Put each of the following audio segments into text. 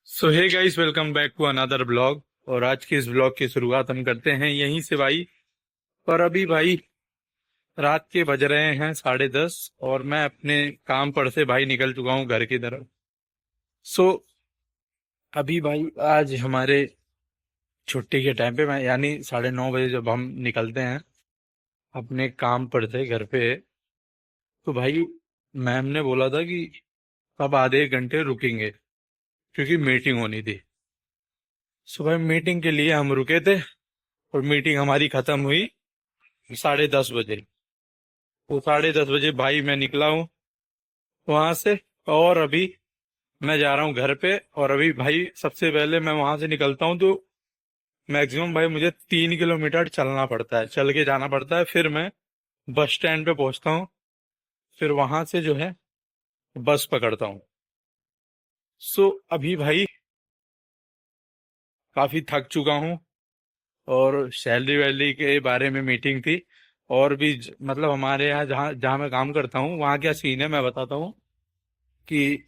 So hey guys, welcome back to another blog. और आज के इस ब्लॉग की शुरुआत हम करते हैं यहीं से भाई। पर अभी भाई रात के बज रहे हैं 10:30 और मैं अपने काम पर से भाई निकल चुका हूँ घर की तरफ। सो अभी भाई आज हमारे छुट्टी के टाइम पे मैं यानी 9:30 जब हम निकलते हैं अपने काम पर से घर पे, तो भाई मैम ने बोला था कि अब आधे एक घंटे रुकेंगे क्योंकि मीटिंग होनी थी। सुबह मीटिंग के लिए हम रुके थे और मीटिंग हमारी खत्म हुई 10:30 बजे। तो 10:30 बजे भाई मैं निकला हूँ वहां से। और अभी मैं जा रहा हूँ घर पे। और अभी भाई सबसे पहले मैं वहां से निकलता हूँ तो मैक्सिमम भाई मुझे 3 किलोमीटर चलना पड़ता है, चल के जाना पड़ता है। फिर मैं बस स्टैंड पे पहुंचता हूँ, फिर वहां से जो है बस पकड़ता हूँ। सो अभी भाई काफी थक चुका हूँ। और सैलरी वैलरी के बारे में मीटिंग थी। और भी मतलब हमारे यहाँ जहाँ जहाँ मैं काम करता हूँ वहाँ क्या सीन है मैं बताता हूँ कि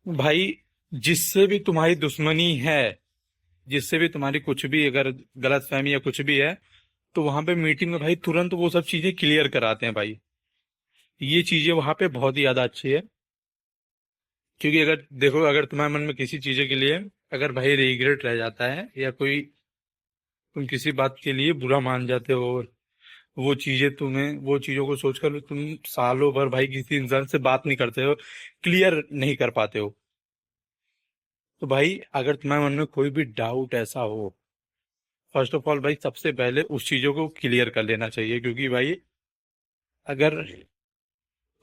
भाई जिससे भी तुम्हारी दुश्मनी है, जिससे भी तुम्हारी कुछ भी अगर गलत फहमी या कुछ भी है, तो वहां पे मीटिंग में भाई तुरंत वो सब चीजें क्लियर कराते हैं भाई। ये चीजें वहां पे बहुत ही ज्यादा अच्छी है। क्योंकि अगर देखो, अगर तुम्हारे मन में किसी चीजें के लिए अगर भाई रिग्रेट रह जाता है या कोई तुम किसी बात के लिए बुरा मान जाते हो और वो चीजें तुम्हें वो चीजों को सोचकर तुम सालों भर भाई किसी इंसान से बात नहीं करते हो, क्लियर नहीं कर पाते हो, तो भाई अगर तुम्हारे मन में कोई भी डाउट ऐसा हो, फर्स्ट ऑफ ऑल भाई सबसे पहले उस चीजों को क्लियर कर लेना चाहिए। क्योंकि भाई अगर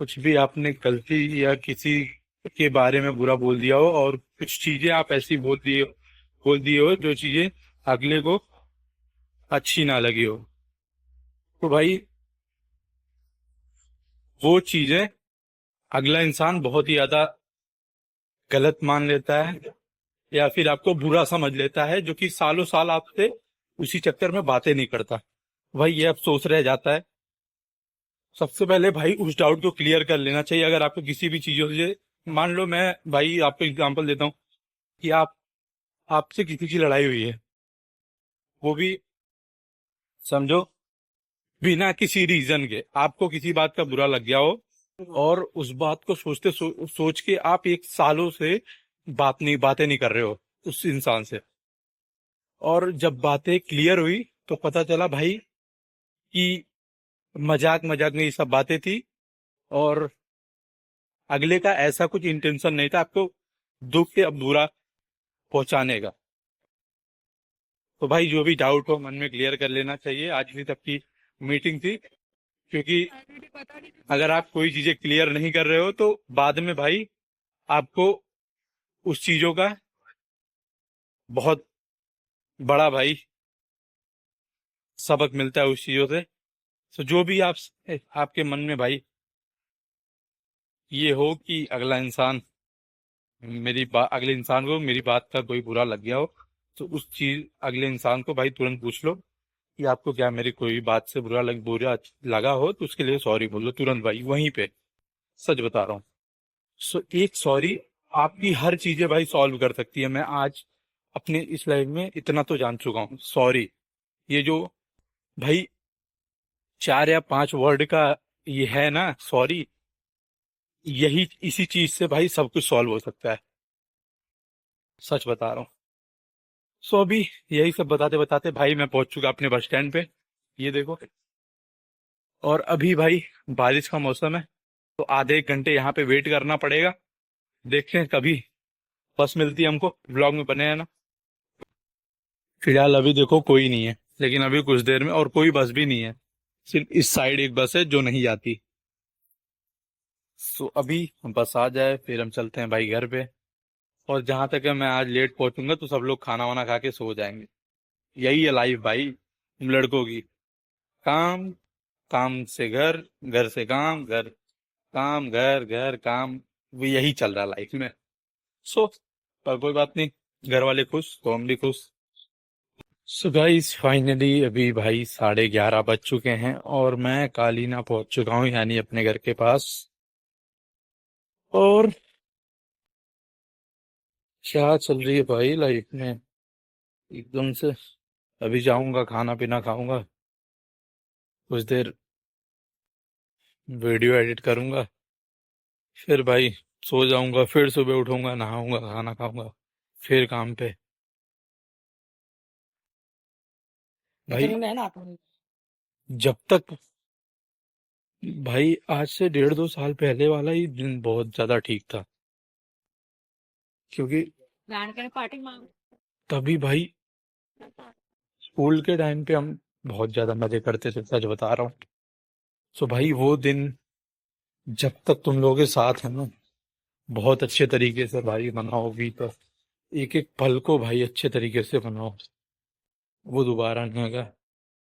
कुछ भी आपने गलती या किसी के बारे में बुरा बोल दिया हो और कुछ चीजें आप ऐसी बोल दिए हो जो चीजें अगले को अच्छी ना लगी हो, तो भाई वो चीजें अगला इंसान बहुत ही ज्यादा गलत मान लेता है या फिर आपको बुरा समझ लेता है, जो कि सालों साल आपसे उसी चक्कर में बातें नहीं करता। भाई ये अफसोस रह जाता है। सबसे पहले भाई उस डाउट को क्लियर कर लेना चाहिए। अगर आपको किसी भी चीजों से, मान लो मैं भाई आपको एग्जांपल देता हूँ कि आपसे किसी की लड़ाई हुई है, वो भी समझो बिना किसी रीजन के आपको किसी बात का बुरा लग गया हो और उस बात को सोच के आप एक सालों से बातें नहीं कर रहे हो उस इंसान से। और जब बातें क्लियर हुई तो पता चला भाई कि मजाक मजाक में ये सब बातें थी और अगले का ऐसा कुछ इंटेंशन नहीं था आपको दुख या बुरा पहुंचाने का। तो भाई जो भी डाउट हो मन में क्लियर कर लेना चाहिए। आज भी तक की मीटिंग थी, क्योंकि अगर आप कोई चीजें क्लियर नहीं कर रहे हो तो बाद में भाई आपको उस चीजों का बहुत बड़ा भाई सबक मिलता है उस चीजों से। तो जो भी आपके मन में भाई ये हो कि अगले इंसान को मेरी बात का कोई बुरा लग गया हो, तो उस चीज अगले इंसान को भाई तुरंत पूछ लो कि आपको क्या मेरी कोई बात से बुरा लगा हो, तो उसके लिए सॉरी बोल लो तुरंत भाई वहीं पे। सच बता रहा हूँ। सो एक सॉरी आपकी हर चीजें भाई सॉल्व कर सकती है। मैं आज अपने इस लाइफ में इतना तो जान चुका हूँ, सॉरी ये जो भाई 4 या 5 वर्ड का ये है ना सॉरी, यही इसी चीज से भाई सब कुछ सॉल्व हो सकता है। सच बता रहा हूँ। सो अभी यही सब बताते बताते भाई मैं पहुंच चुका अपने बस स्टैंड पे, ये देखो। और अभी भाई बारिश का मौसम है तो आधे एक घंटे यहाँ पे वेट करना पड़ेगा। देखते हैं कभी बस मिलती है हमको। व्लॉग में बने हैं ना। फिलहाल अभी देखो कोई नहीं है, लेकिन अभी कुछ देर में और कोई बस भी नहीं है। सिर्फ इस साइड एक बस है जो नहीं जाती। सो अभी बस आ जाए फिर हम चलते हैं भाई घर पे। और जहां तक है मैं आज लेट पहुंचूंगा तो सब लोग खाना वाना खा के सो जाएंगे। यही है लाइफ भाई हम लड़कों की। काम, काम से घर, घर से काम, काम घर घर काम, वो यही चल रहा है लाइफ में। सो पर कोई बात नहीं, घर वाले खुश तो हम भी खुश। सो गाइस फाइनली अभी भाई 11:30 बज चुके हैं और मैं कालीना पहुंच चुका हूँ, यानी अपने घर के पास। और क्या चल रही है भाई लाइफ में एकदम से। अभी जाऊंगा खाना पीना खाऊंगा, कुछ देर वीडियो एडिट करूंगा, फिर भाई सो जाऊंगा, फिर सुबह उठूंगा, नहाऊंगा, खाना खाऊंगा, फिर काम पे। भाई इतने में ना आप जब तक भाई आज से 1.5-2 साल पहले वाला ही दिन बहुत ज्यादा ठीक था, क्योंकि बैंड के पार्टी मांग तभी भाई स्कूल के टाइम पे हम बहुत ज्यादा मजे करते थे, सच बता रहा हूँ। सो भाई वो दिन जब तक तुम लोगों के साथ है ना, बहुत अच्छे तरीके से भाई मनाओगी तो एक एक पल को भाई अच्छे तरीके से मनाओ, वो दोबारा नहीं आएगा।